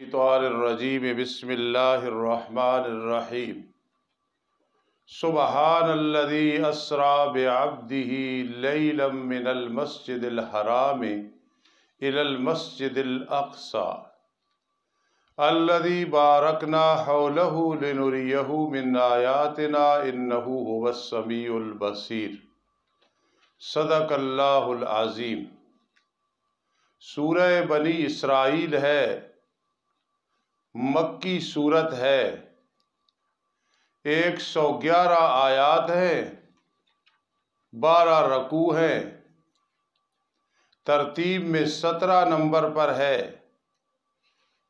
الرجیم بسم اللہ الرحمن الرحیم سبحان الذی اسری بعبدہ لیلا من المسجد الحرام الی المسجد الاقصی الذی بارکنا حولہ لنریہ من آیاتنا انہ هو السمیع البصیر صدق اللہ العظیم۔ سورہ بنی اسرائیل ہے، مکی صورت ہے، 111 آیات ہیں، 12 رکوع ہیں، ترتیب میں 17 نمبر پر ہے،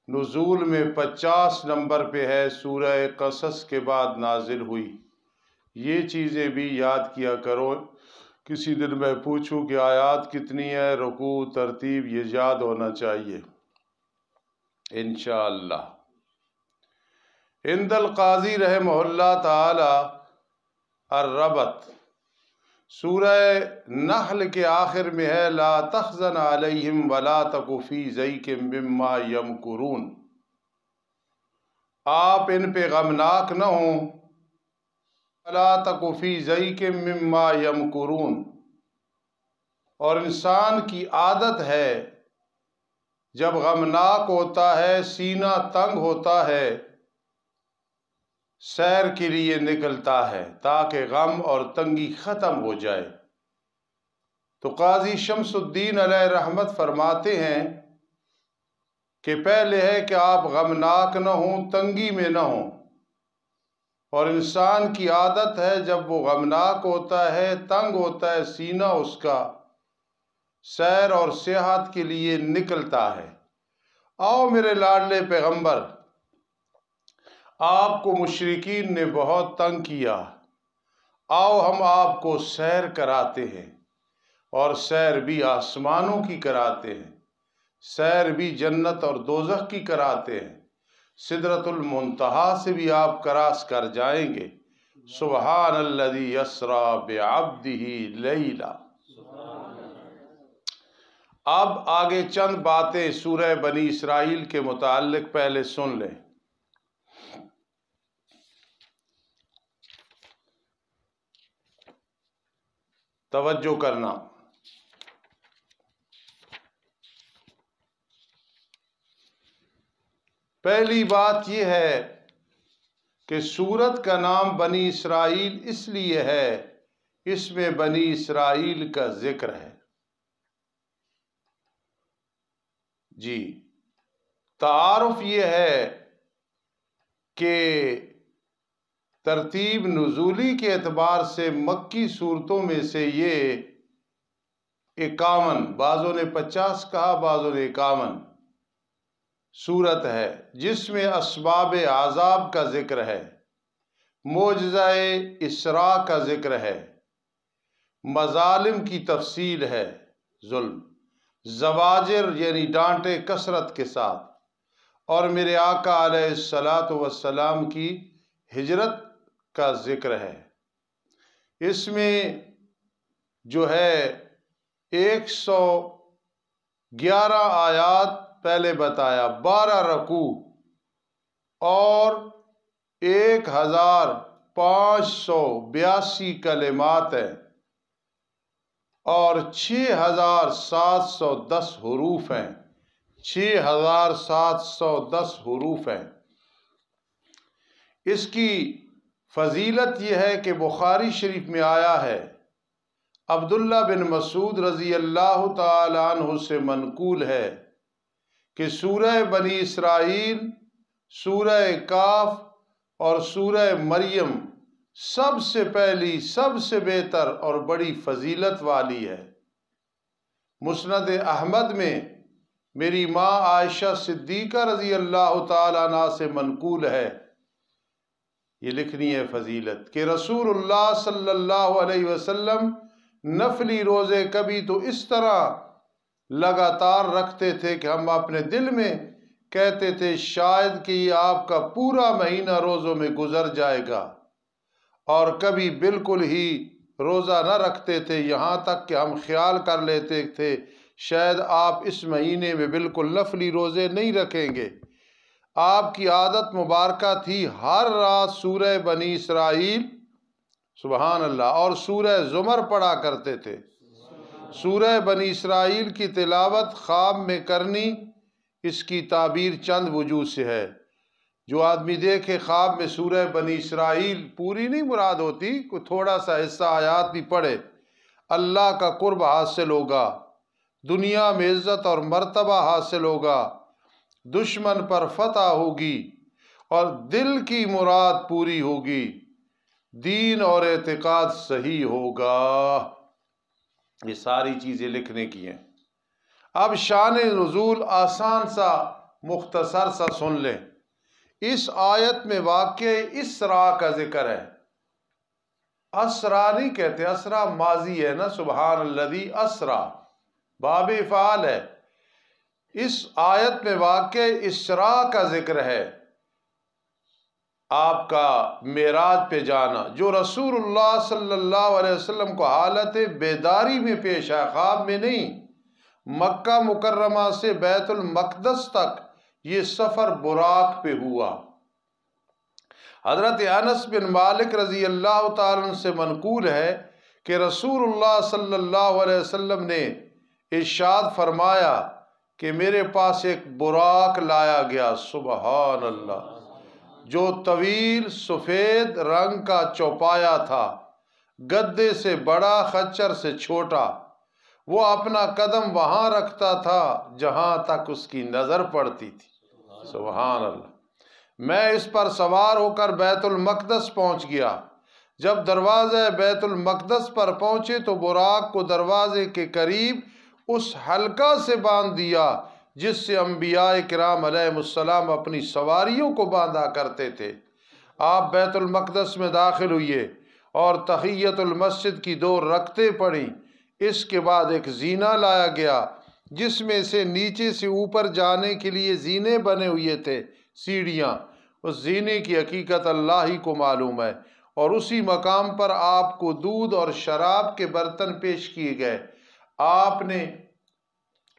نزول میں 50 نمبر پہ ہے، سورہ قصص کے بعد نازل ہوئی۔ یہ چیزیں بھی یاد کیا کرو، کسی دن میں پوچھوں کہ آیات کتنی ہے، رکوع، ترتیب، یہ یاد ہونا چاہیے انشاءاللہ۔ عند القاضی رحمہ اللہ تعالی الربط سورہ نحل کے آخر میں ہے، لا تحزن علیہم ولا تک فی ضیق مما یمکرون، آپ ان پہ غمناک نہ ہوں، ولا تک فی ضیق مما یمکرون، اور انسان کی عادت ہے جب غمناک ہوتا ہے، سینہ تنگ ہوتا ہے، سیر کے لیے نکلتا ہے تاکہ غم اور تنگی ختم ہو جائے۔ تو قاضی شمس الدین علیہ رحمت فرماتے ہیں کہ پہلے ہے کہ آپ غمناک نہ ہوں، تنگی میں نہ ہوں، اور انسان کی عادت ہے جب وہ غمناک ہوتا ہے، تنگ ہوتا ہے سینہ اس کا، سیر اور سیاحت کے لیے نکلتا ہے۔ آؤ میرے لاڈلے پیغمبر، آپ کو مشرکین نے بہت تنگ کیا، آؤ ہم آپ کو سیر کراتے ہیں، اور سیر بھی آسمانوں کی کراتے ہیں، سیر بھی جنت اور دوزخ کی کراتے ہیں، سدرۃ المنتہا سے بھی آپ کراس کر جائیں گے۔ سبحان الذی اسری بعبدہ لیلا۔ اب آگے چند باتیں سورہ بنی اسرائیل کے متعلق پہلے سن لیں۔ توجہ کرنا۔ پہلی بات یہ ہے کہ سورت کا نام بنی اسرائیل اس لیے ہے، اس میں بنی اسرائیل کا ذکر ہے۔ جی، تعارف یہ ہے کہ ترتیب نزولی کے اعتبار سے مکی صورتوں میں سے یہ 51، بعضوں نے 50 کہا، بعضوں نے 51 صورت ہے، جس میں اسباب عذاب کا ذکر ہے، معجزہ اسراء کا ذکر ہے، مظالم کی تفصیل ہے، ظلم، زواجر یعنی ڈانٹے کثرت کے ساتھ، اور میرے آقا علیہ الصلاۃ والسلام کی ہجرت کا ذکر ہے۔ اس میں جو ہے 111 آیات پہلے بتایا، 12 رکوع اور 1582 کلمات ہیں، اور 6710 حروف ہیں، 6710 حروف ہیں۔ اس کی فضیلت یہ ہے کہ بخاری شریف میں آیا ہے، عبداللہ بن مسعود رضی اللہ تعالی عنہ سے منقول ہے کہ سورہ بنی اسرائیل، سورہ کاف اور سورہ مریم سب سے پہلی، سب سے بہتر اور بڑی فضیلت والی ہے۔ مسند احمد میں میری ماں عائشہ صدیقہ رضی اللہ تعالی عنہ سے منقول ہے، یہ لکھنی ہے فضیلت، کہ رسول اللہ صلی اللہ علیہ وسلم نفلی روزے کبھی تو اس طرح لگاتار رکھتے تھے کہ ہم اپنے دل میں کہتے تھے شاید کہ یہ آپ کا پورا مہینہ روزوں میں گزر جائے گا، اور کبھی بالکل ہی روزہ نہ رکھتے تھے، یہاں تک کہ ہم خیال کر لیتے تھے شاید آپ اس مہینے میں بالکل نفلی روزے نہیں رکھیں گے۔ آپ کی عادت مبارکہ تھی ہر رات سورہ بنی اسرائیل، سبحان اللہ، اور سورہ زمر پڑھا کرتے تھے۔ سورہ بنی اسرائیل کی تلاوت خواب میں کرنی، اس کی تعبیر چند وجوہ سے ہے۔ جو آدمی دیکھے خواب میں سورہ بنی اسرائیل، پوری نہیں مراد ہوتی، کوئی تھوڑا سا حصہ آیات بھی پڑھے، اللہ کا قرب حاصل ہوگا، دنیا میں عزت اور مرتبہ حاصل ہوگا، دشمن پر فتح ہوگی اور دل کی مراد پوری ہوگی، دین اور اعتقاد صحیح ہوگا۔ یہ ساری چیزیں لکھنے کی ہیں۔ اب شان نزول آسان سا مختصر سا سن لیں۔ اس آیت میں واقع اسرا کا ذکر ہے۔ اسرا نہیں کہتے، اسرا ماضی ہے نا، سبحان الذی اسرا باب افعال ہے۔ اس آیت میں واقع اسرا کا ذکر ہے، آپ کا معراج پہ جانا، جو رسول اللہ صلی اللہ علیہ وسلم کو حالت بیداری میں پیش آیا، خواب میں نہیں۔ مکہ مکرمہ سے بیت المقدس تک یہ سفر براق پہ ہوا۔ حضرت انس بن مالک رضی اللہ تعالیٰ عنہ سے منقول ہے کہ رسول اللہ صلی اللہ علیہ وسلم نے ارشاد فرمایا کہ میرے پاس ایک براق لایا گیا، سبحان اللہ، جو طویل سفید رنگ کا چوپایا تھا، گدے سے بڑا خچر سے چھوٹا۔ وہ اپنا قدم وہاں رکھتا تھا جہاں تک اس کی نظر پڑتی تھی، سبحان اللہ۔ میں اس پر سوار ہو کر بیت المقدس پہنچ گیا۔ جب دروازہ بیت المقدس پر پہنچے تو براق کو دروازے کے قریب اس حلقہ سے باندھ دیا جس سے انبیاء کرام علیہ السلام اپنی سواریوں کو باندھا کرتے تھے۔ آپ بیت المقدس میں داخل ہوئے اور تحیت المسجد کی 2 رکعتیں پڑھیں۔ اس کے بعد ایک زینہ لایا گیا جس میں سے نیچے سے اوپر جانے کے لیے زینے بنے ہوئے تھے، سیڑھیاں۔ اس زینے کی حقیقت اللہ ہی کو معلوم ہے، اور اسی مقام پر آپ کو دودھ اور شراب کے برتن پیش کیے گئے۔ آپ نے،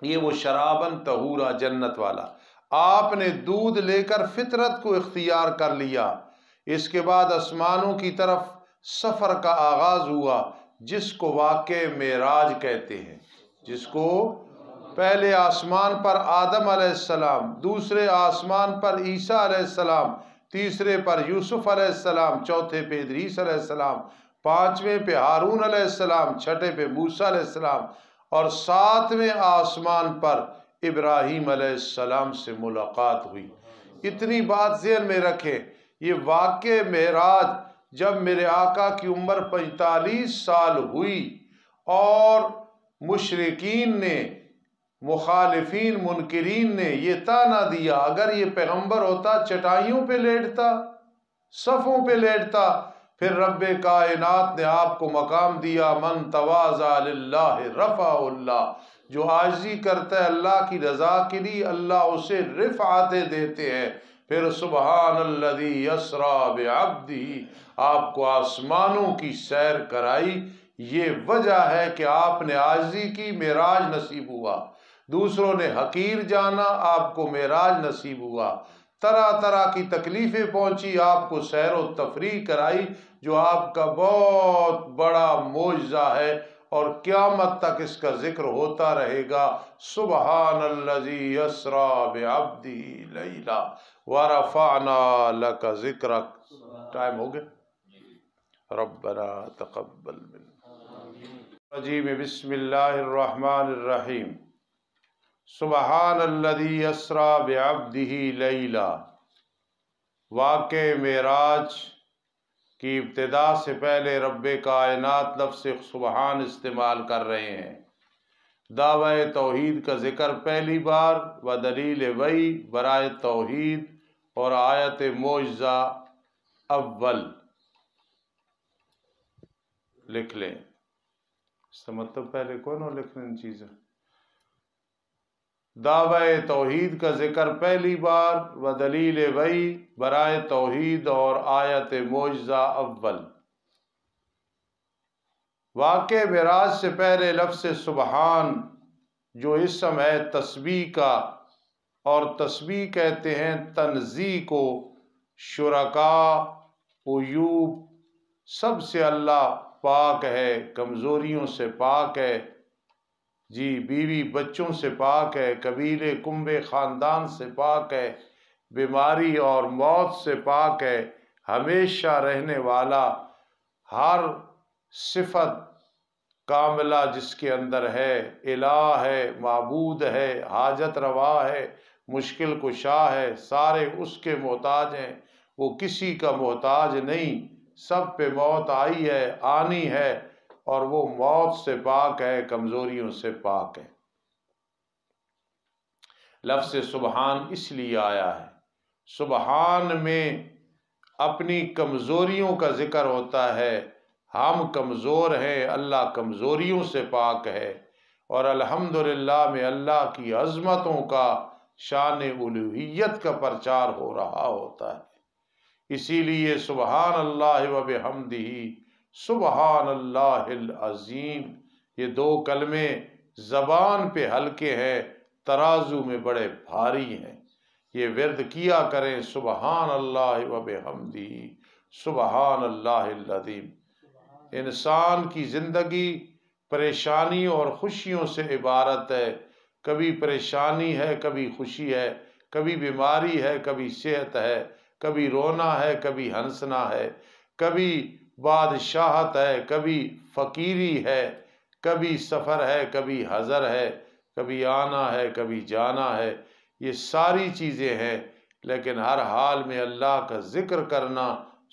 یہ وہ شرابن طہورا جنت والا، آپ نے دودھ لے کر فطرت کو اختیار کر لیا۔ اس کے بعد آسمانوں کی طرف سفر کا آغاز ہوا جس کو واقع معراج کہتے ہیں، جس کو پہلے آسمان پر آدم علیہ السلام، دوسرے آسمان پر عیسیٰ علیہ السلام، تیسرے پر یوسف علیہ السلام، چوتھے پہ ادریس علیہ السلام، 5ویں پہ ہارون علیہ السلام، 6 پہ موسیٰ علیہ السلام، اور 7ویں آسمان پر ابراہیم علیہ السلام سے ملاقات ہوئی۔ اتنی بات ذہن میں رکھیں، یہ واقع معراج جب میرے آقا کی عمر 45 سال ہوئی اور مشرکین نے، مخالفین منکرین نے یہ طعنہ دیا، اگر یہ پیغمبر ہوتا چٹائیوں پہ لیٹتا، صفوں پہ لیٹتا، پھر رب کائنات نے آپ کو مقام دیا، من تواضع للہ رفعہ اللہ، جو عاجزی کرتا ہے اللہ کی رضا کے لیے اللہ اسے رفعتیں دیتے ہیں۔ پھر سبحان الذی اسریٰ بعبدہ، آپ کو آسمانوں کی سیر کرائی۔ یہ وجہ ہے کہ آپ نے عاجزی کی، معراج نصیب ہوا۔ دوسروں نے حقیر جانا، آپ کو معراج نصیب ہوا۔ طرح طرح کی تکلیفیں پہنچی، آپ کو سیر و تفریح کرائی، جو آپ کا بہت بڑا معجزہ ہے اور قیامت تک اس کا ذکر ہوتا رہے گا۔ سبحان الذی اسریٰ بعبدہ لیلا ورفعنا لک ذکرک۔ ٹائم ہو گیا؟ ربنا تقبل منا۔ بسم اللہ الرحمن الرحیم۔ سبحان الذی اسریٰ بعبدہ لیلا۔ واقع معراج کی ابتدا سے پہلے رب کائنات لفظ سبحان استعمال کر رہے ہیں۔ دعوی توحید کا ذکر پہلی بار، و دلیل وحی برائے توحید، اور آیت معجزہ اول لکھ لیں۔ اس کا مطلب پہلے کون ہو لکھنے چیزیں؟ دعوی توحید کا ذکر پہلی بار، و دلیل وحی برائے توحید، اور آیت معجزہ اول۔ واقع معراج سے پہلے لفظ سبحان جو اسم ہے تسبیح کا، اور تسبیح کہتے ہیں تنزیہ کو۔ شرکا، عیوب، سب سے اللہ پاک ہے، کمزوریوں سے پاک ہے، جی بیوی بچوں سے پاک ہے، قبیلے کنبے خاندان سے پاک ہے، بیماری اور موت سے پاک ہے، ہمیشہ رہنے والا، ہر صفت کاملہ جس کے اندر ہے، الہ ہے، معبود ہے، حاجت روا ہے، مشکل کشا ہے، سارے اس کے محتاج ہیں، وہ کسی کا محتاج نہیں، سب پہ موت آئی ہے، آنی ہے، اور وہ موت سے پاک ہے، کمزوریوں سے پاک ہے۔ لفظ سبحان اس لیے آیا ہے، سبحان میں اپنی کمزوریوں کا ذکر ہوتا ہے، ہم کمزور ہیں، اللہ کمزوریوں سے پاک ہے، اور الحمدللہ میں اللہ کی عظمتوں کا، شان الوہیت کا پرچار ہو رہا ہوتا ہے۔ اسی لیے سبحان اللہ و بحمدہ، سبحان اللہ العظیم، یہ دو کلمے زبان پہ ہلکے ہیں، ترازو میں بڑے بھاری ہیں۔ یہ ورد کیا کریں، سبحان اللہ و بحمدہ، سبحان اللہ العظیم۔ انسان کی زندگی پریشانی اور خوشیوں سے عبارت ہے، کبھی پریشانی ہے، کبھی خوشی ہے، کبھی بیماری ہے، کبھی صحت ہے، کبھی رونا ہے، کبھی ہنسنا ہے، کبھی بادشاہت ہے، کبھی فقیری ہے، کبھی سفر ہے، کبھی حضر ہے، کبھی آنا ہے، کبھی جانا ہے، یہ ساری چیزیں ہیں، لیکن ہر حال میں اللہ کا ذکر کرنا،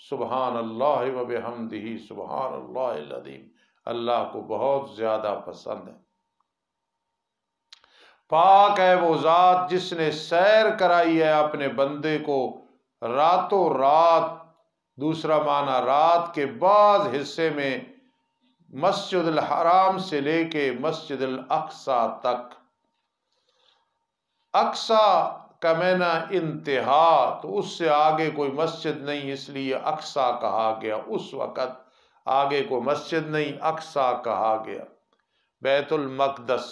سبحان اللہ و بحمدہ، سبحان اللہ العظیم، اللہ کو بہت زیادہ پسند ہے۔ پاک ہے وہ ذات جس نے سیر کرائی ہے اپنے بندے کو راتوں رات، دوسرا معنی رات کے بعض حصے میں، مسجد الحرام سے لے کے مسجد الاقصی تک۔ اقصی کا معنی انتہا، تو اس سے آگے کوئی مسجد نہیں، اس لیے اقصی کہا گیا، اس وقت آگے کوئی مسجد نہیں، اقصی کہا گیا۔ بیت المقدس،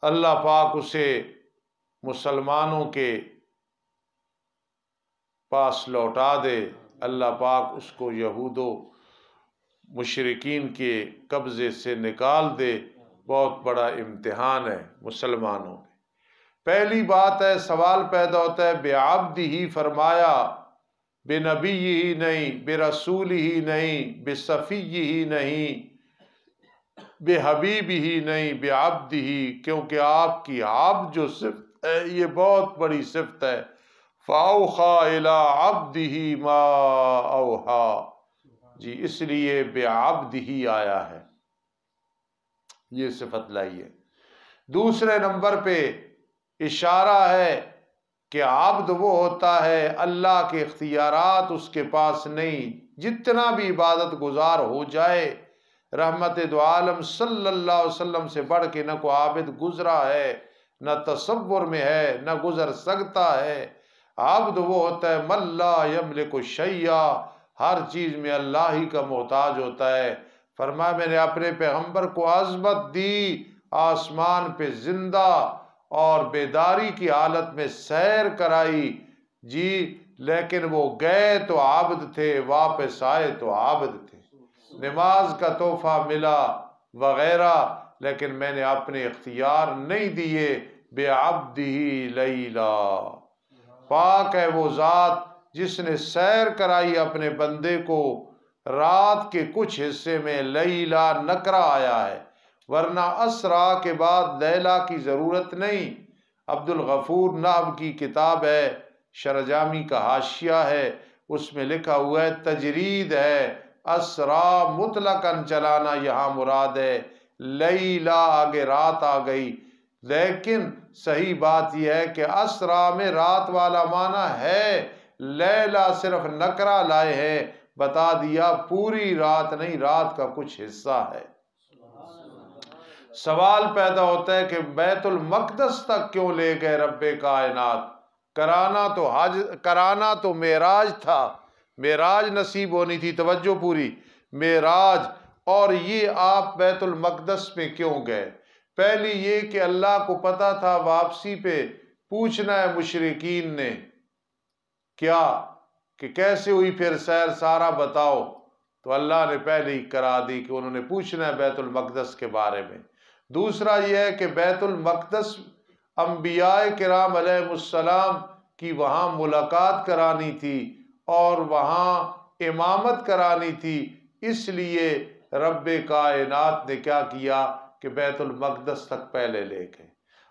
اللہ پاک اسے مسلمانوں کے پاس لوٹا دے، اللہ پاک اس کو یہود و مشرکین کے قبضے سے نکال دے، بہت بڑا امتحان ہے مسلمانوں میں۔ پہلی بات ہے، سوال پیدا ہوتا ہے، بعبدہ فرمایا، بنبی ہی نہیں، برسول ہی نہیں، بصفی ہی نہیں، بحبیب ہی نہیں، بعبد ہی، کیونکہ آپ کی عبد جو صفت ہے یہ بہت بڑی صفت ہے۔ فَأَوْحَىٰ إِلَىٰ عَبْدِهِ مَا أَوْحَىٰ، جی اس لیے بعبد ہی آیا ہے، یہ صفت لائیے۔ دوسرے نمبر پہ اشارہ ہے کہ عبد وہ ہوتا ہے اللہ کے اختیارات اس کے پاس نہیں، جتنا بھی عبادت گزار ہو جائے، رحمت دو عالم صلی اللہ علیہ وسلم سے بڑھ کے نہ کوئی عابد گزرا ہے، نہ تصور میں ہے، نہ گزر سکتا ہے۔ عبد وہ ہوتا ہے من لا یملک شیئا، ہر چیز میں اللہ ہی کا محتاج ہوتا ہے۔ فرمایا میں نے اپنے پیغمبر کو عظمت دی، آسمان پہ زندہ اور بیداری کی حالت میں سیر کرائی، جی لیکن وہ گئے تو عبد تھے، واپس آئے تو عبد تھے، نماز کا تحفہ ملا وغیرہ، لیکن میں نے اپنے اختیار نہیں دیے۔ بعبدہ لیلا، پاک ہے وہ ذات جس نے سیر کرائی اپنے بندے کو رات کے کچھ حصے میں، لیلا نکرہ آیا ہے، ورنہ اسرا کے بعد لیلا کی ضرورت نہیں۔ عبد الغفور نحو کی کتاب ہے، شرجامی کا حاشیہ ہے، اس میں لکھا ہوا ہے تجرید ہے، اسرا مطلقاً چلانا یہاں مراد ہے، لیلا آگے رات آ گئی، لیکن صحیح بات یہ ہے کہ اسرا میں رات والا معنی ہے، لیلا صرف نکرہ لائے ہیں، بتا دیا پوری رات نہیں، رات کا کچھ حصہ ہے۔ سوال پیدا ہوتا ہے کہ بیت المقدس تک کیوں لے گئے رب کائنات؟ کرانا تو معراج تھا، معراج نصیب ہونی تھی، توجہ پوری، معراج، اور یہ آپ بیت المقدس میں کیوں گئے؟ پہلی یہ کہ اللہ کو پتا تھا واپسی پہ پوچھنا ہے مشرکین نے کیا کہ کیسے ہوئی پھر سیر سارا بتاؤ، تو اللہ نے پہلے ہی کرا دی کہ انہوں نے پوچھنا ہے بیت المقدس کے بارے میں۔ دوسرا یہ ہے کہ بیت المقدس انبیاء کرام علیہ السلام کی وہاں ملاقات کرانی تھی اور وہاں امامت کرانی تھی، اس لیے رب کائنات نے کیا کیا کہ بیت المقدس تک پہلے لے گئے۔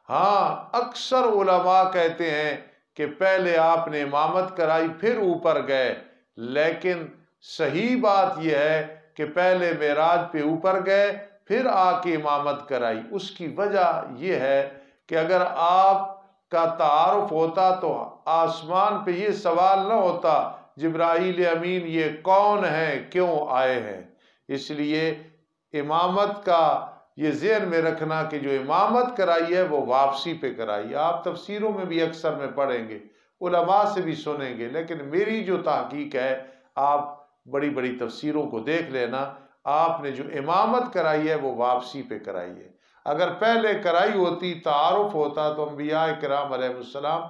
ہاں اکثر علماء کہتے ہیں کہ پہلے آپ نے امامت کرائی پھر اوپر گئے، لیکن صحیح بات یہ ہے کہ پہلے معراج پہ اوپر گئے پھر آ کے امامت کرائی۔ اس کی وجہ یہ ہے کہ اگر آپ کا تعارف ہوتا تو آسمان پہ یہ سوال نہ ہوتا جبرائیل امین یہ کون ہیں، کیوں آئے ہیں۔ اس لیے امامت کا یہ ذہن میں رکھنا کہ جو امامت کرائی ہے وہ واپسی پہ کرائی۔ آپ تفسیروں میں بھی اکثر میں پڑھیں گے، علماء سے بھی سنیں گے، لیکن میری جو تحقیق ہے، آپ بڑی بڑی تفسیروں کو دیکھ لینا، آپ نے جو امامت کرائی ہے وہ واپسی پہ کرائی ہے۔ اگر پہلے کرائی ہوتی، تعارف ہوتا، تو انبیاء کرام علیہ السلام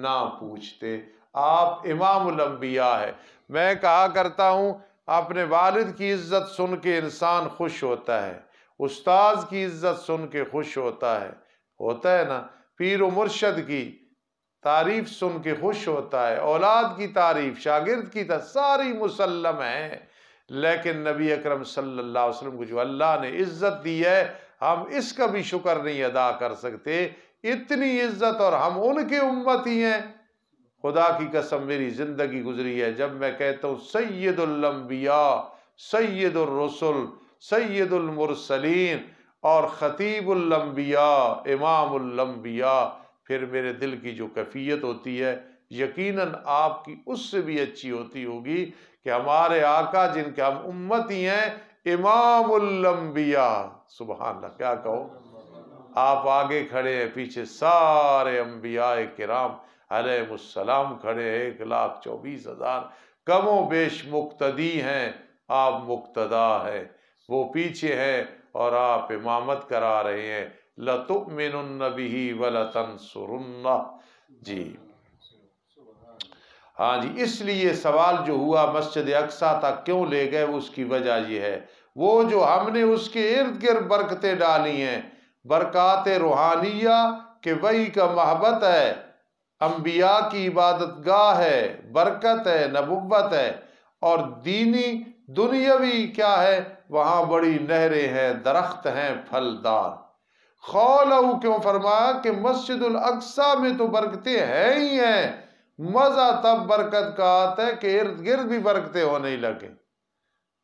نہ پوچھتے۔ آپ امام الانبیاء ہے۔ میں کہا کرتا ہوں اپنے والد کی عزت سن کے انسان خوش ہوتا ہے، استاذ کی عزت سن کے خوش ہوتا ہے نا، پیر و مرشد کی تعریف سن کے خوش ہوتا ہے، اولاد کی تعریف، شاگرد کی تعریف، ساری مسلم ہیں، لیکن نبی اکرم صلی اللہ علیہ وسلم کو جو اللہ نے عزت دی ہے ہم اس کا بھی شکر نہیں ادا کر سکتے۔ اتنی عزت اور ہم ان کے امتی ہیں۔ خدا کی قسم میری زندگی گزری ہے جب میں کہتا ہوں سید الانبیاء، سید الرسل، سید المرسلین اور خطیب الانبیاء، امام الانبیاء، پھر میرے دل کی جو کیفیت ہوتی ہے یقیناً آپ کی اس سے بھی اچھی ہوتی ہوگی کہ ہمارے آقا جن کے ہم امتی ہیں امام الانبیاء، سبحان اللہ، کیا کہو، آپ آگے کھڑے ہیں، پیچھے سارے انبیاء کرام علیہ السلام کھڑے ہیں، 1,24,000 کم و بیش مقتدی ہیں، آپ مقتدا ہیں، وہ پیچھے ہیں اور آپ امامت کرا رہے ہیں۔ لَتُؤْمِنُنَّ بِهِ وَلَتَنْصُرُنَّهُ۔ جی ہاں جی، اس لیے سوال جو ہوا مسجد اقصیٰ تک کیوں لے گئے، اس کی وجہ یہ ہے وہ جو ہم نے اس کے ارد گرد برکتیں ڈالی ہیں، برکات روحانیہ کہ وہی کا محبت ہے، انبیاء کی عبادت گاہ ہے، برکت ہے، نبوت ہے، اور دینی دنیاوی کیا ہے، وہاں بڑی نہریں ہیں، درخت ہیں پھلدار۔ خولہ کیوں فرمایا کہ مسجد الاقصیٰ میں تو برکتیں ہیں ہی ہیں، مزہ تب برکت کا آتا ہے کہ ارد گرد بھی برکتیں ہونے لگے۔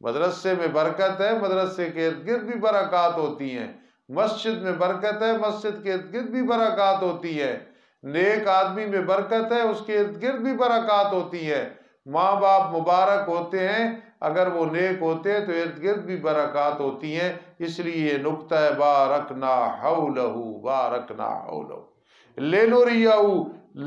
مدرسے میں برکت ہے، مدرسے کے ارد گرد بھی برکات ہوتی ہیں، مسجد میں برکت ہے، مسجد کے ارد گرد بھی برکات ہوتی ہے، نیک آدمی میں برکت ہے، اس کے ارد گرد بھی برکات ہوتی ہے، ماں باپ مبارک ہوتے ہیں اگر وہ نیک ہوتے ہیں تو ارد گرد بھی برکات ہوتی ہیں۔ اس لیے یہ نکتہ ہے بارکنا حولہ، بارکنا حولہ، لنریہ،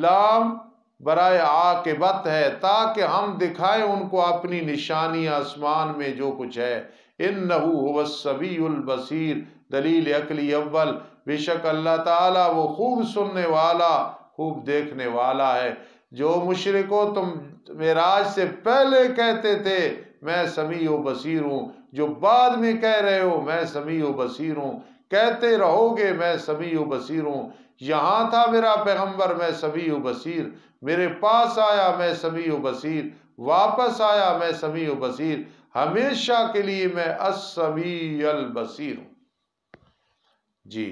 لام برائے عاقبت ہے تاکہ ہم دکھائیں ان کو اپنی نشانی آسمان میں جو کچھ ہے۔ انہ هو السمیع البصیر، دلیل عقلی اول، بے شک اللہ تعالیٰ وہ خوب سننے والا، خوب دیکھنے والا ہے۔ جو مشرکو تم معراج سے پہلے کہتے تھے میں سمیع و بصیر ہوں، جو بعد میں کہہ رہے ہو میں سمیع و بصیر ہوں، کہتے رہو گے میں سمیع و بصیر ہوں، یہاں تھا میرا پیغمبر میں سمیع و بصیر، میرے پاس آیا میں سمیع و بصیر، واپس آیا میں سمیع و بصیر، ہمیشہ کے لیے میں السمیع البصیر ہوں۔ جی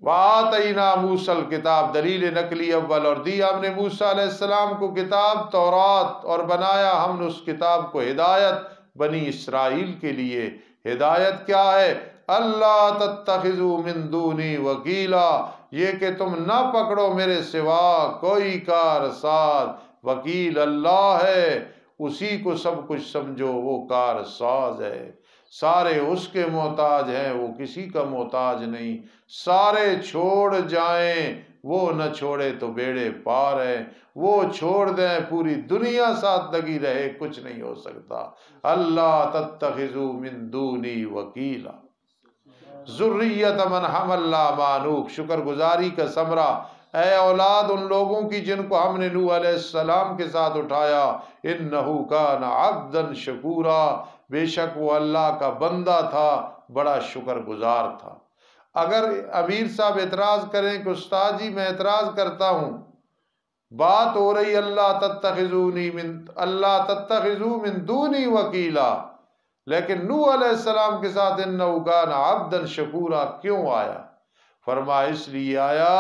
وَآتَيْنَا مُوسَى الْكِتَابَ، دلیل نقلی اول، اور دی ہم نے موسیٰ علیہ السلام کو کتاب تورات، اور بنایا ہم نے اس کتاب کو ہدایت بنی اسرائیل کے لیے۔ ہدایت کیا ہے؟ اللہ تتخذوا من دونی وکیلا، یہ کہ تم نہ پکڑو میرے سوا کوئی کارساز، وکیل اللہ ہے، اسی کو سب کچھ سمجھو، وہ کارساز ہے، سارے اس کے محتاج ہیں، وہ کسی کا محتاج نہیں، سارے چھوڑ جائیں وہ نہ چھوڑے تو بیڑے پار ہیں، وہ چھوڑ دیں پوری دنیا ساتھ لگی رہے کچھ نہیں ہو سکتا۔ اللہ تتخذوا من دونی وکیلا۔ ذریت من حملنا مع نوح، شکر گزاری کا ثمرہ، اے اولاد ان لوگوں کی جن کو ہم نے نوح علیہ السلام کے ساتھ اٹھایا، انہ کان عبدا شکورا، بے شک وہ اللہ کا بندہ تھا، بڑا شکر گزار تھا۔ اگر امیر صاحب اعتراض کریں کہ استاد جی میں اعتراض کرتا ہوں، بات ہو رہی اللہ تتخذوا من دونی وکیلا، لیکن نوح علیہ السلام کے ساتھ انہ کان عبدا شکورا کیوں آیا؟ فرمایا اس لیے آیا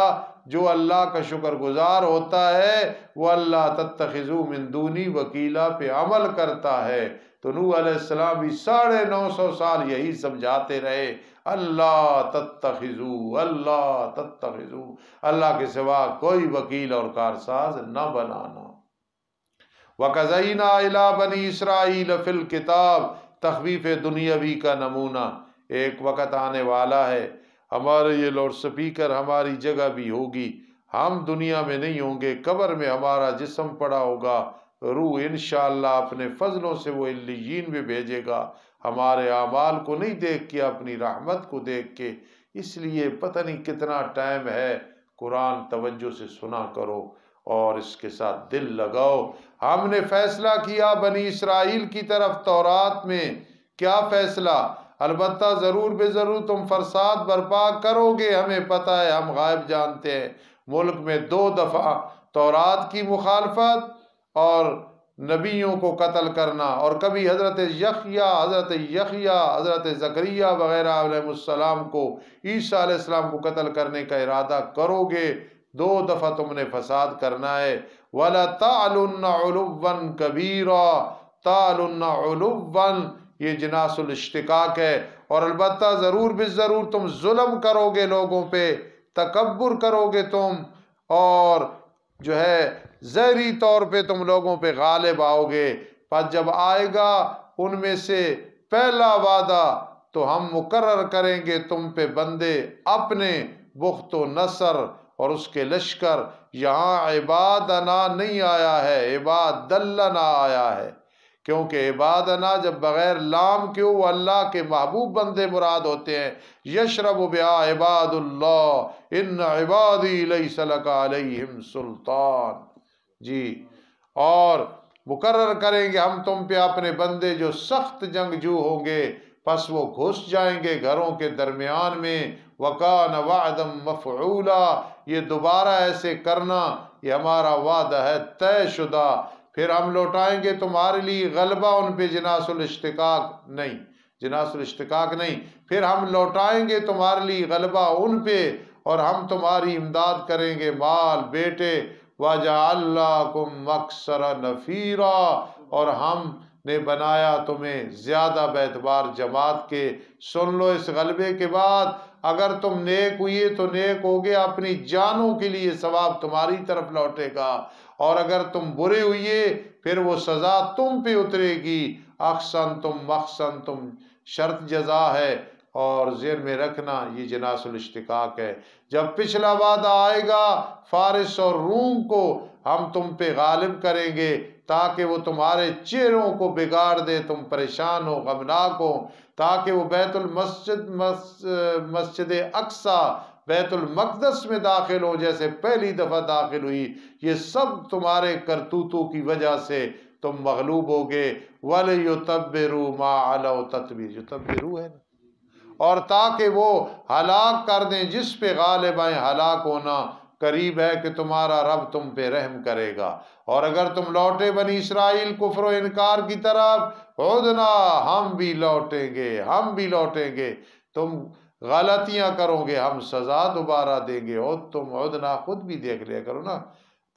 جو اللہ کا شکر گزار ہوتا ہے وہ اللہ تتخذوا من دونی وکیلا پہ عمل کرتا ہے۔ تو نوح علیہ السلام بھی 950 سال یہی سمجھاتے رہے، اللہ تتخذوا، اللہ تتخذوا، اللہ کے سوا کوئی وکیل اور کارساز نہ بنانا۔ وَقَضَيْنَا إِلَىٰ بَنِي إِسْرَائِيلَ فِي الْكِتَابِ، تخفیف دنیاوی کا نمونہ۔ ایک وقت آنے والا ہے ہمارے یہ لاؤڈ سپیکر ہماری جگہ بھی ہوگی، ہم دنیا میں نہیں ہوں گے، قبر میں ہمارا جسم پڑا ہوگا، روح انشاءاللہ اپنے فضلوں سے وہ علیین میں بھیجے گا، ہمارے اعمال کو نہیں دیکھ کے، اپنی رحمت کو دیکھ کے۔ اس لیے پتہ نہیں کتنا ٹائم ہے، قرآن توجہ سے سنا کرو اور اس کے ساتھ دل لگاؤ۔ ہم نے فیصلہ کیا بنی اسرائیل کی طرف تورات میں، کیا فیصلہ؟ البتہ ضرور بے ضرور تم فساد برپا کرو گے، ہمیں پتہ ہے، ہم غائب جانتے ہیں۔ ملک میں 2 دفعہ تورات کی مخالفت اور نبیوں کو قتل کرنا، اور کبھی حضرت یحییٰ، حضرت زکریا وغیرہ علیہ السلام کو، عیسیٰ علیہ السلام کو قتل کرنے کا ارادہ کرو گے، 2 دفعہ تم نے فساد کرنا ہے۔ وَلَتَعْلُنَّ عُلُوًّا كَبِيرًا، تعلن علوا، یہ جناس الاشتقاق ہے۔ اور البتہ ضرور بالضرور تم ظلم کرو گے لوگوں پہ، تکبر کرو گے تم، اور جو ہے ظاہری طور پہ تم لوگوں پہ غالب آؤ گے۔ پس جب آئے گا ان میں سے پہلا وعدہ تو ہم مقرر کریں گے تم پہ بندے اپنے، بخت و نصر اور اس کے لشکر۔ یہاں عبادنا نہیں آیا ہے، عبادلنا آیا ہے، کیونکہ عبادنا جب بغیر لام کے وہ اللہ کے محبوب بندے مراد ہوتے ہیں۔ یشرب بہا عباد اللہ ان عبادی لیس لک علیہم سلطان، جی، اور مقرر کریں گے ہم تم پہ اپنے بندے جو سخت جنگجو ہوں گے، پس وہ گھس جائیں گے گھروں کے درمیان میں۔ وَكَانَ وَعْدًا مَفْعُولًا، یہ دوبارہ ایسے کرنا یہ ہمارا وعدہ ہے طے شدہ۔ پھر ہم لوٹائیں گے تمہارے لیے غلبہ ان پہ، جناس الاشتقاق نہیں، جناس الاشتقاق نہیں، پھر ہم لوٹائیں گے تمہارے لیے غلبہ ان پہ، اور ہم تمہاری امداد کریں گے مال بیٹے۔ وَجَعَلْنَاكُمْ أَكْثَرَ نَفِيرًا، اور ہم نے بنایا تمہیں زیادہ بیعتبار جماعت کے۔ سن لو اس غلبے کے بعد اگر تم نیک ہوئے تو نیک ہوگے، اپنی جانوں کے لیے ثواب تمہاری طرف لوٹے گا، اور اگر تم برے ہوئے پھر وہ سزا تم پہ اترے گی۔ احسنتم شرط جزا ہے، اور ذہن میں رکھنا یہ جناس الاشتقاق ہے۔ جب پچھلا وعدہ آئے گا فارس اور روم کو ہم تم پہ غالب کریں گے، تاکہ وہ تمہارے چہروں کو بگاڑ دے، تم پریشان ہو، غمناک ہو، تاکہ وہ مسجد اقصی بیت المقدس میں داخل ہو جیسے پہلی دفعہ داخل ہوئی۔ یہ سب تمہارے کرتوتوں کی وجہ سے تم مغلوب ہوگے۔ وَلِيُتَبِّرُوا مَا عَلَوْا تَتْبِيرًا، یتبروا ہے نا، اور تاکہ وہ ہلاک کر دیں جس پہ غالب آئیں، ہلاک ہونا قریب ہے کہ تمہارا رب تم پہ رحم کرے گا۔ اور اگر تم لوٹے بنی اسرائیل کفر و انکار کی طرف، عدنا، ہم بھی لوٹیں گے، ہم بھی لوٹیں گے، تم غلطیاں کرو گے ہم سزا دوبارہ دیں گے، اور تم عدنا خود بھی دیکھ لیا کرو نا،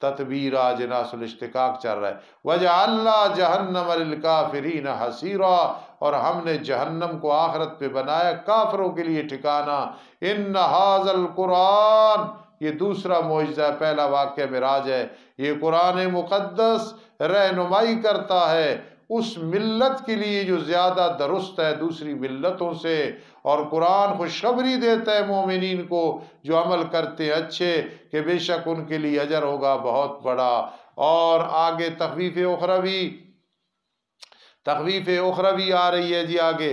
تتبیرا جناس الاشتقاق چل رہا ہے۔ وَجَعَلْنَا جَهَنَّمَ لِلْكَافِرِينَ حَصِيرًا، اور ہم نے جہنم کو آخرت پہ بنایا کافروں کے لیے ٹھکانہ۔ إِنَّ هَذَا الْقُرْآنَ، یہ دوسرا معجزہ ہے، پہلا واقعہ معراج ہے۔ یہ قرآن مقدس رہنمائی کرتا ہے اس ملت کے لیے جو زیادہ درست ہے دوسری ملتوں سے، اور قرآن خوشخبری دیتا ہے مومنین کو جو عمل کرتے ہیں اچھے، کہ بے شک ان کے لیے اجر ہوگا بہت بڑا۔ اور آگے تخویف اخروی آ رہی ہے جی، آگے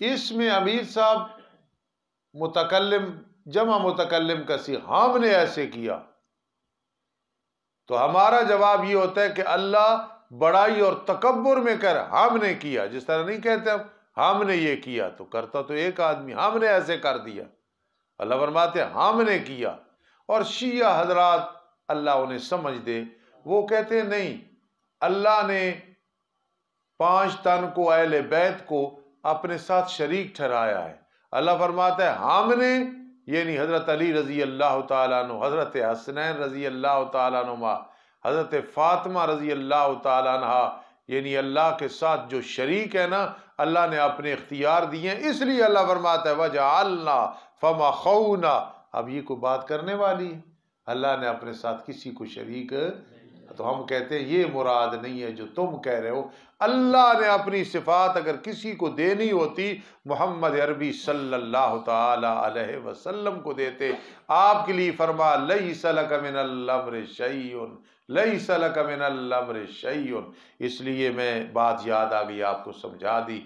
اس میں امیر صاحب متکلم جمع متکلم کا سی ہم نے ایسے کیا، تو ہمارا جواب یہ ہوتا ہے کہ اللہ بڑائی اور تکبر میں کر ہم نے کیا، جس طرح نہیں کہتے ہم نے یہ کیا، تو کرتا تو ایک آدمی، ہم نے ایسے کر دیا، اللہ فرماتے ہیں ہم نے کیا۔ اور شیعہ حضرات اللہ انہیں سمجھ دے، وہ کہتے ہیں نہیں، اللہ نے 5 تن کو، اہل بیت کو اپنے ساتھ شریک ٹھہرایا ہے۔ اللہ فرماتا ہے ہم نے، یعنی حضرت علی رضی اللہ تعالیٰ عنہ، حضرت حسنین رضی اللہ تعالیٰ عنہ، حضرت فاطمہ رضی اللہ تعالیٰ عنہ، یعنی اللہ کے ساتھ جو شریک ہے نا، اللہ نے اپنے اختیار دیے ہیں، اس لیے اللہ فرماتا ہے وَجَعَلْنَا فَمَا خَوْنَا۔ اب یہ کوئی بات کرنے والی ہے؟ اللہ نے اپنے ساتھ کسی کو شریک، تو ہم کہتے ہیں یہ مراد نہیں ہے جو تم کہہ رہے ہو۔ اللہ نے اپنی صفات اگر کسی کو دینی ہوتی محمد عربی صلی اللہ تعالی علیہ وسلم کو دیتے۔ آپ کے لیے فرما لیس لک من الامر شیء، لیس لک من الامر شیء، اس لیے میں بات یاد آ گئی، آپ کو سمجھا دی۔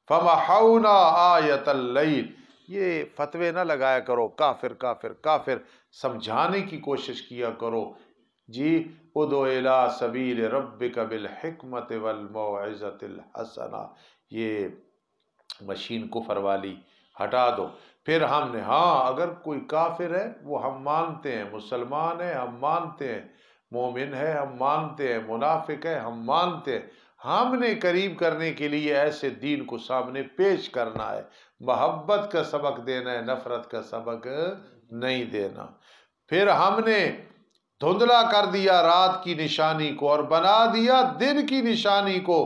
فمحونا آیت اللیل، یہ فتوے نہ لگایا کرو کافر کافر کافر، سمجھانے کی کوشش کیا کرو جی۔ ادعو الی سبیل ربک بالحکمت والموعظۃ الحسنہ، یہ مشین کفر والی ہٹا دو۔ پھر ہم نے، ہاں اگر کوئی کافر ہے وہ ہم مانتے ہیں، مسلمان ہے ہم مانتے ہیں، مومن ہے ہم مانتے ہیں، منافق ہے ہم مانتے ہیں، ہم نے قریب کرنے کے لیے ایسے دین کو سامنے پیش کرنا ہے، محبت کا سبق دینا ہے، نفرت کا سبق نہیں دینا۔ پھر ہم نے دھندلا کر دیا رات کی نشانی کو اور بنا دیا دن کی نشانی کو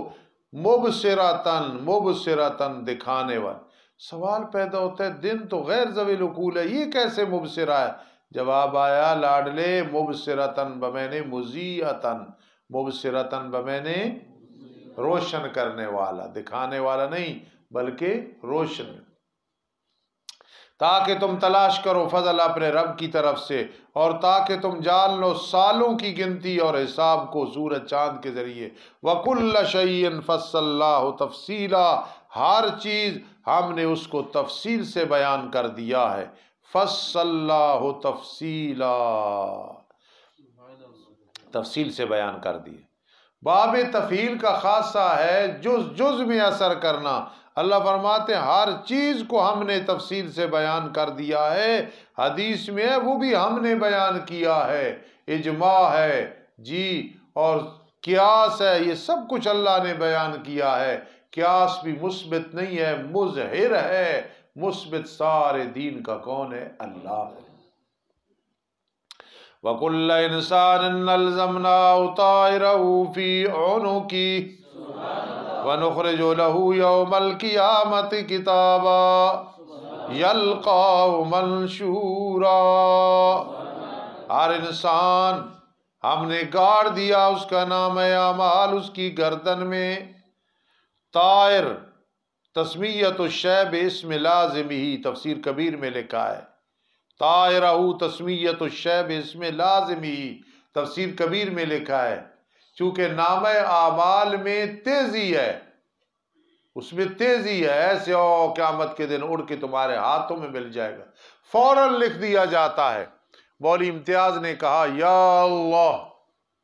مبصرتن دکھانے والا۔ سوال پیدا ہوتا ہے دن تو غیر ذوی العقول ہے، یہ کیسے مبصرہ ہے؟ جواب آیا لاڈلے، مبصرتن بمعنی مضیئتن، مبصرتن بمعنی روشن کرنے والا، دکھانے والا نہیں بلکہ روشن، تاکہ تم تلاش کرو فضل اپنے رب کی طرف سے، اور تاکہ تم جان لو سالوں کی گنتی اور حساب کو سورج چاند کے ذریعے۔ وَكُلَّ شَيْءٍ فَصَّلْنَاهُ تَفْصِيلًا، ہر چیز ہم نے اس کو تفصیل سے بیان کر دیا ہے۔ فَصَّلْنَاهُ تَفْصِيلًا، تفصیل سے بیان کر دیے۔ باب تفعیل کا خاصہ ہے جز جز میں اثر کرنا۔ اللہ فرماتے ہیں ہر چیز کو ہم نے تفصیل سے بیان کر دیا ہے، حدیث میں ہے وہ بھی ہم نے بیان کیا ہے، اجماع ہے جی، اور قیاس ہے، یہ سب کچھ اللہ نے بیان کیا ہے۔ قیاس بھی مثبت نہیں ہے، مظہر ہے، مثبت سارے دین کا کون ہے؟ اللہ ہے۔ وَكُلَّ إِنسَانٍ أَلْزَمْنَاهُ طَائِرَهُ فِي عُنُقِهِ وَنُخْرِجُ لَهُ يَوْمَ الْقِيَامَةِ كِتَابًا يَلْقَاهُ مَنشُورًا، ہر انسان ہم نے گاڑ دیا اس کا نام اعمال اس کی گردن میں۔ طائر تسمیت الشیء باسم لازمہ، تفسیر کبیر میں لکھا ہے طائرہ تسمیت الشیء باسم لازمہ، تفسیر کبیر میں لکھا ہے چونکہ نام اعمال میں تیزی ہے، اس میں تیزی ہے، ایسے قیامت کے دن اڑ کے تمہارے ہاتھوں میں مل جائے گا، فوراً لکھ دیا جاتا ہے۔ مولوی امتیاز نے کہا یا اللہ،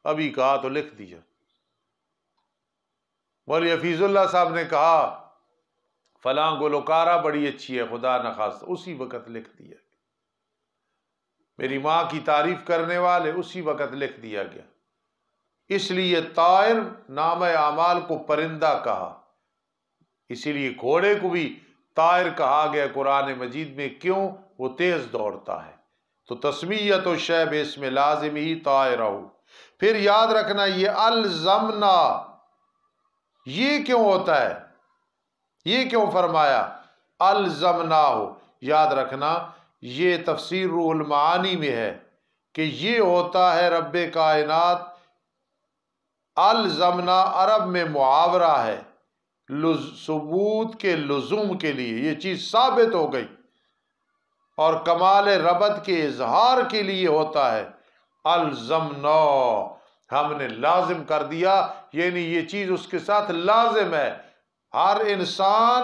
ابھی کہا تو لکھ دیا۔ مولوی حفیظ اللہ صاحب نے کہا فلاں گلوکارہ بڑی اچھی ہے خدا نخواستہ، اسی وقت لکھ دیا۔ میری ماں کی تعریف کرنے والے، اسی وقت لکھ دیا گیا۔ اس لیے طائر نام اعمال کو پرندہ کہا، اسی لیے گھوڑے کو بھی طائر کہا گیا قرآن مجید میں، کیوں؟ وہ تیز دوڑتا ہے۔ تو تسمیت الشیء باسم لازمہ طائرہ۔ پھر یاد رکھنا یہ الزمنا، یہ کیوں ہوتا ہے؟ یہ کیوں فرمایا الزمنا ہو؟ یاد رکھنا یہ تفسیر روح المعانی میں ہے کہ یہ ہوتا ہے رب کائنات، الزمنا عرب میں محاورہ ہے ثبوت کے لزوم کے لیے، یہ چیز ثابت ہو گئی، اور کمال ربط کے اظہار کے لیے ہوتا ہے الزمنا، ہم نے لازم کر دیا، یعنی یہ چیز اس کے ساتھ لازم ہے۔ ہر انسان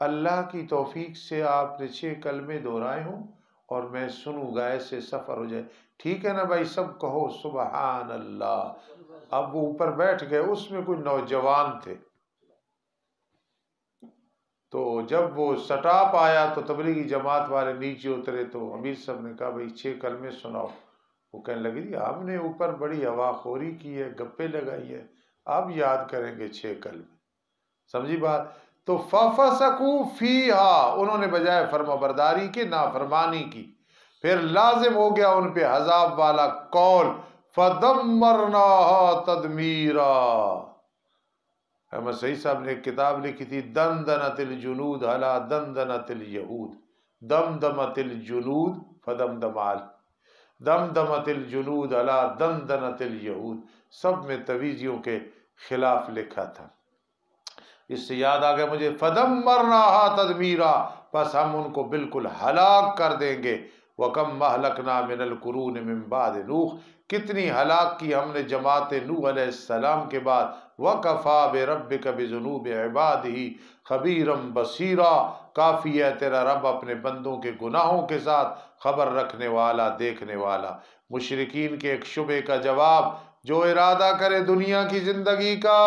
اللہ کی توفیق سے آپ نے 6 کلمے دہرائے ہوں اور میں سنوں گا، ایسے سفر ہو جائے۔ ٹھیک ہے نا بھائی، سب کہو سبحان اللہ۔ اب وہ اوپر بیٹھ گئے، اس میں کوئی نوجوان تھے، تو جب وہ سٹاپ آیا تو تبلیغی جماعت والے نیچے اترے تو امیر صاحب نے کہا بھائی 6 کلمے سناؤ۔ وہ کہنے لگے جی ہم نے اوپر بڑی ہوا خوری کی ہے، گپے لگائی ہے، اب یاد کریں گے 6 کلمے۔ سمجھی بات؟ تو فَفَسَقُوا فِيهَا، انہوں نے بجائے فرما برداری کے نافرمانی کی، پھر لازم ہو گیا ان پہ عذاب والا قول فَدَمَّرْنَاهَا تَدْمِيرًا۔ احمد سعید صاحب نے ایک کتاب لکھی تھی دندنت الجنود علی دندنت الیہود، دمدمت الجنود فدمدم علی دمدمت الجنود علی دندنت الیہود، سب میں تویزیوں کے خلاف لکھا تھا۔ اس سے یاد آ گیا مجھے فَدَمَّرْنَاهَا تَدْمِيرًا، بس ہم ان کو بالکل ہلاک کر دیں گے۔ وَكَمْ مَهْلَكْنَا مِنَ الْقُرُونِ مِنْ بَعْدِ نوح، کتنی ہلاک کی ہم نے جماعت نوح علیہ السلام کے بعد۔ وَكَفَى بِرَبِّكَ بِذُنُوبِ عِبَادِهِ خَبِيرًا بَصِيرًا، کافی ہے تیرا رب اپنے بندوں کے گناہوں کے ساتھ خبر رکھنے والا، دیکھنے والا۔ مشرکین کے ایک شبے کا جواب، جو ارادہ کرے دنیا کی زندگی کا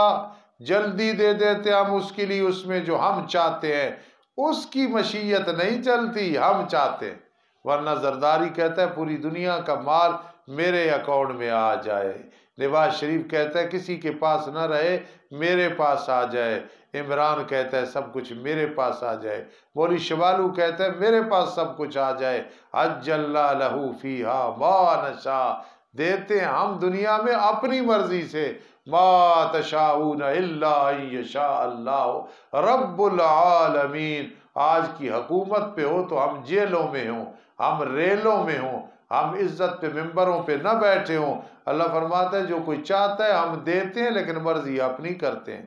جلدی دے دیتے ہم اس کے لیے، اس میں جو ہم چاہتے ہیں، اس کی مشیت نہیں چلتی، ہم چاہتے ہیں، ورنہ زرداری کہتا ہے پوری دنیا کا مال میرے اکاؤنٹ میں آ جائے، نواز شریف کہتا ہے کسی کے پاس نہ رہے میرے پاس آ جائے، عمران کہتا ہے سب کچھ میرے پاس آ جائے، مولوی شبالو کہتا ہے میرے پاس سب کچھ آ جائے، عجلنا لہ فیہا ما نشاء، دیتے ہیں ہم دنیا میں اپنی مرضی سے، ما تشاءون الا ان یشاء اللہ رب العالمین۔ آج کی حکومت پہ ہو تو ہم جیلوں میں ہوں، ہم ریلوں میں ہوں، ہم عزت پہ ممبروں پہ نہ بیٹھے ہوں۔ اللہ فرماتا ہے جو کوئی چاہتا ہے ہم دیتے ہیں، لیکن مرضی اپنی کرتے ہیں،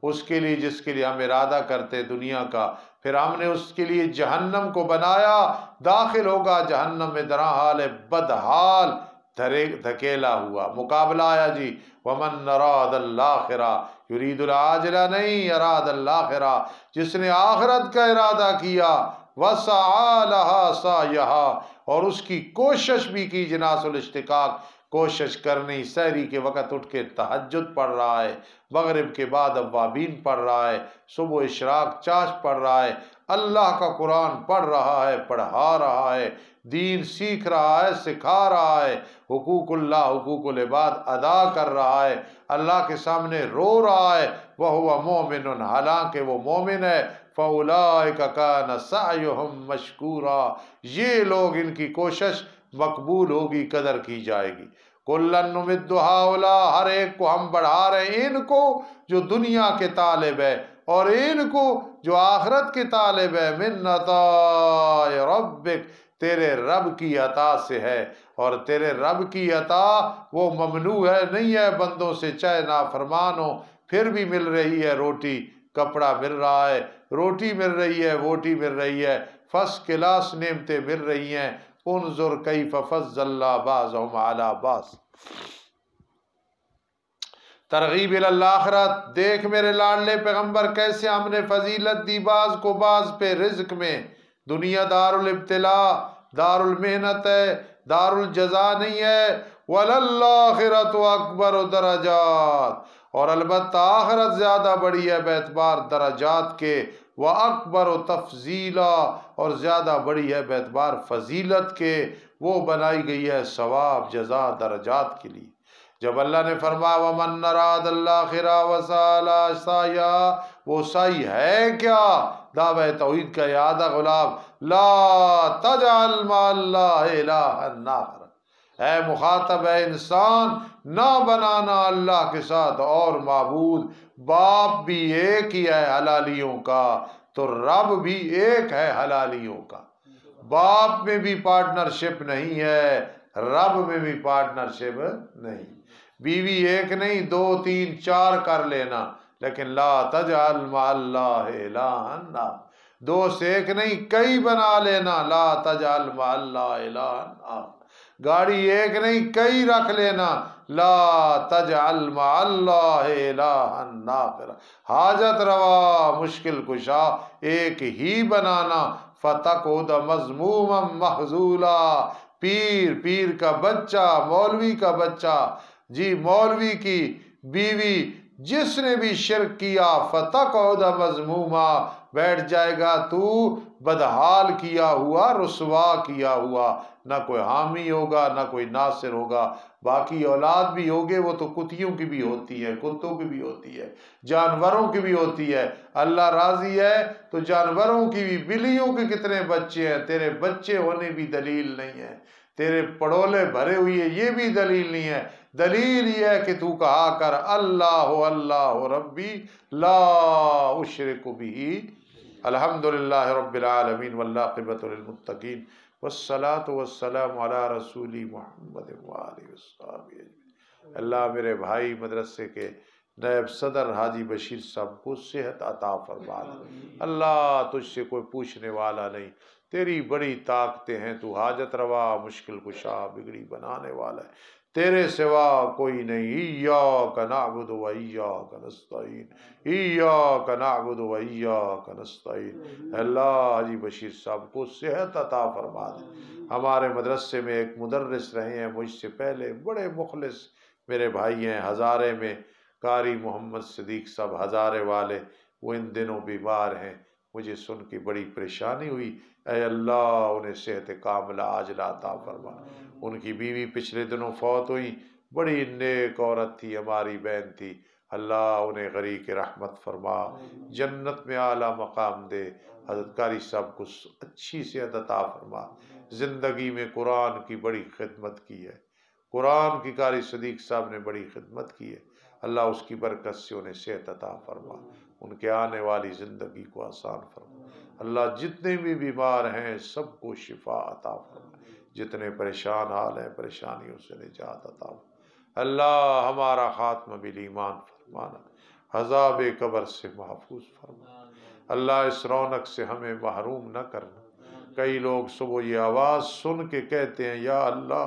اس کے لیے جس کے لیے ہم ارادہ کرتے دنیا کا، پھر ہم نے اس کے لیے جہنم کو بنایا، داخل ہوگا جہنم میں درا حال بدحال، دھکیلا ہوا۔ مقابلہ آیا جی وَمَنْ أَرَادَ الْآخِرَةَ يُرِيدُ الْعَاجِلَةَ، نہیں اراد الآخرہ، جس نے آخرت کا ارادہ کیا، وَسَعَى لَهَا سَعْيَهَا، اور اس کی کوشش بھی کی، جناس الاشتقاق، کوشش کرنی، سحری کے وقت اٹھ کے تہجد پڑھ رہا ہے، مغرب کے بعد اوابین پڑھ رہا ہے، صبح اشراق چاش پڑھ رہا ہے، اللہ کا قرآن پڑھ رہا ہے، پڑھا رہا ہے، دین سیکھ رہا ہے، سکھا رہا ہے، حقوق اللہ حقوق العباد ادا کر رہا ہے، اللہ کے سامنے رو رہا ہے، وَهُوَ مُؤْمِنٌ، حالانکہ وہ مومن ہے، فَأُولَٰئِكَ كَانَ سَعْيُهُمْ مَشْكُورًا، یہ لوگ ان کی کوشش مقبول ہوگی، قدر کی جائے گی۔ کُلًّا نُمِدُّ هَٰؤُلَاءِ، ہر ایک کو ہم بڑھا رہے ہیں، ان کو جو دنیا کے طالب ہے اور ان کو جو آخرت کے طالب ہے، مِنْ عَطَاءِ رَبِّكَ، تیرے رب کی عطا سے ہے، اور تیرے رب کی عطا وہ ممنوع ہے، نہیں ہے بندوں سے، چاہے نافرمان ہو پھر بھی مل رہی ہے، روٹی کپڑا مل رہا ہے، روٹی مل رہی ہے، ووٹی مل رہی ہے، فرسٹ کلاس نعمتیں مل رہی ہیں۔ انظر کیف فضلنا بعضهم علی بعض، ترغیب الآخرت، دیکھ میرے لاڈلے پیغمبر کیسے ہم نے فضیلت دی بعض کو بعض پہ رزق میں۔ دنیا دار الابتلاء، دار المحنت ہے، دار الجزا نہیں ہے۔ وَلَلْآخِرَةُ أَكْبَرُ دَرَجَاتٍ، اور البتہ آخرت زیادہ بڑی ہے باعتبار درجات کے، وَأَكْبَرُ تَفْضِيلًا، اور زیادہ بڑی ہے باعتبار فضیلت کے، وہ بنائی گئی ہے ثواب جزا درجات کے لیے۔ جب اللہ نے فرمایا وَمَنْ أَرَادَ الْآخِرَةَ وَسَعَى لَهَا سَعْيَهَا، وہ سعی ہے کیا؟ دعوی توحید کا اعادہ غلام، لا تجعل مع اللہ الہا آخر، اے مخاطب اے انسان، نہ بنانا اللہ کے ساتھ اور معبود۔ باپ بھی ایک ہی ہے حلالیوں کا، تو رب بھی ایک ہے حلالیوں کا، باپ میں بھی پارٹنرشپ نہیں ہے، رب میں بھی پارٹنرشپ نہیں، بیوی ایک نہیں 2 3 4 کر لینا، لیکن لا تجعل مع اللہ الہا آخر، دوست ایک نہیں کئی بنا لینا، لا تجعل مع اللہ الہا آخر، گاڑی ایک نہیں کئی رکھ لینا، لا تجعل مع اللہ الہا آخر، حاجت روا مشکل کشا ایک ہی بنانا، فتقعد مذموما محذولا، پیر کا بچہ، مولوی کا بچہ، جی مولوی کی بیوی، جس نے بھی شرک کیا فتقعد مذموما، بیٹھ جائے گا تو بدحال کیا ہوا، رسوا کیا ہوا، نہ کوئی حامی ہوگا نہ کوئی ناصر ہوگا۔ باقی اولاد بھی ہوگے وہ تو کتیوں کی بھی ہوتی ہے، کتوں کی بھی ہوتی ہے، جانوروں کی بھی ہوتی ہے۔ اللہ راضی ہے تو جانوروں کی بھی، بلیوں کے کتنے بچے ہیں، تیرے بچے ہونے بھی دلیل نہیں ہے، تیرے پڑولے بھرے ہوئے یہ بھی دلیل نہیں ہے۔ دلیل یہ ہے کہ تو کہا کر اللہ ربی لا اشرک بہ۔ الحمدللہ رب العالمین والعاقبۃ للمتقین والصلاة والسلام علی رسول محمد وآلہ وصحبہ اجمعین۔ اللہ میرے بھائی مدرسے کے نائب صدر حاجی بشیر صاحب کو صحت عطا فرما دے۔ اللہ تجھ سے کوئی پوچھنے والا نہیں، تیری بڑی طاقتیں ہیں، تو حاجت روا مشکل کشا بگڑی بنانے والا ہے، تیرے سوا کوئی نہیں۔ ایاک نعبد و ایاک نستعین، ایاک نعبد و ایاک نستعین۔ اللہ حاجی بشیر صاحب کو صحت عطا فرما دے۔ ہمارے مدرسے میں ایک مدرس رہے ہیں مجھ سے پہلے، بڑے مخلص میرے بھائی ہیں، ہزارے میں قاری محمد صدیق صاحب ہزارے والے، وہ ان دنوں بیمار ہیں، مجھے سن کے بڑی پریشانی ہوئی۔ اے اللہ انہیں صحت کاملہ عاجلہ عطا فرما۔ ان کی بیوی پچھلے دنوں فوت ہوئی، بڑی نیک عورت تھی، ہماری بہن تھی، اللہ انہیں غریق رحمت فرما، جنت میں اعلیٰ مقام دے۔ حضرت قاری صاحب کو اچھی صحت عطا فرما، زندگی میں قرآن کی بڑی خدمت کی ہے، قرآن کی قاری صدیق صاحب نے بڑی خدمت کی ہے، اللہ اس کی برکت سے انہیں صحت عطا فرما، ان کے آنے والی زندگی کو آسان فرما۔ اللہ جتنے بھی بیمار ہیں سب کو شفا عطا فرما، جتنے پریشان حال ہیں پریشانیوں سے نجات عطا فرما۔ اللہ ہمارا خاتمہ بالایمان فرمانا، عذاب قبر سے محفوظ فرما، اللہ اس رونق سے ہمیں محروم نہ کرنا۔ کئی لوگ صبح یہ آواز سن کے کہتے ہیں یا اللہ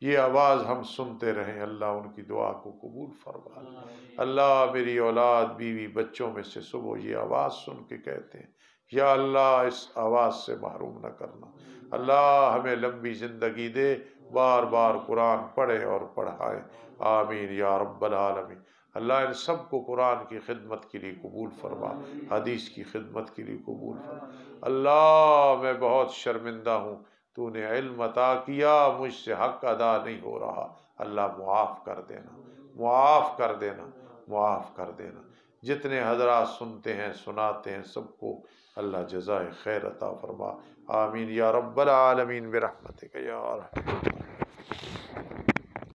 یہ آواز ہم سنتے رہیں، اللہ ان کی دعا کو قبول فرما۔ اللہ میری اولاد بیوی بچوں میں سے صبح یہ آواز سن کے کہتے ہیں یا اللہ اس آواز سے محروم نہ کرنا، اللہ ہمیں لمبی زندگی دے، بار بار قرآن پڑھے اور پڑھائے، آمین یا رب العالمین۔ اللہ ان سب کو قرآن کی خدمت کے لیے قبول فرما، حدیث کی خدمت کے لیے قبول فرما۔ اللہ میں بہت شرمندہ ہوں، تو نے علم عطا کیا، مجھ سے حق ادا نہیں ہو رہا، اللہ معاف کر دینا، معاف کر دینا، معاف کر دینا۔ جتنے حضرات سنتے ہیں سناتے ہیں سب کو اللہ جزائے خیر عطا فرما، آمین یا رب العالمین برحمتک یا ارحم۔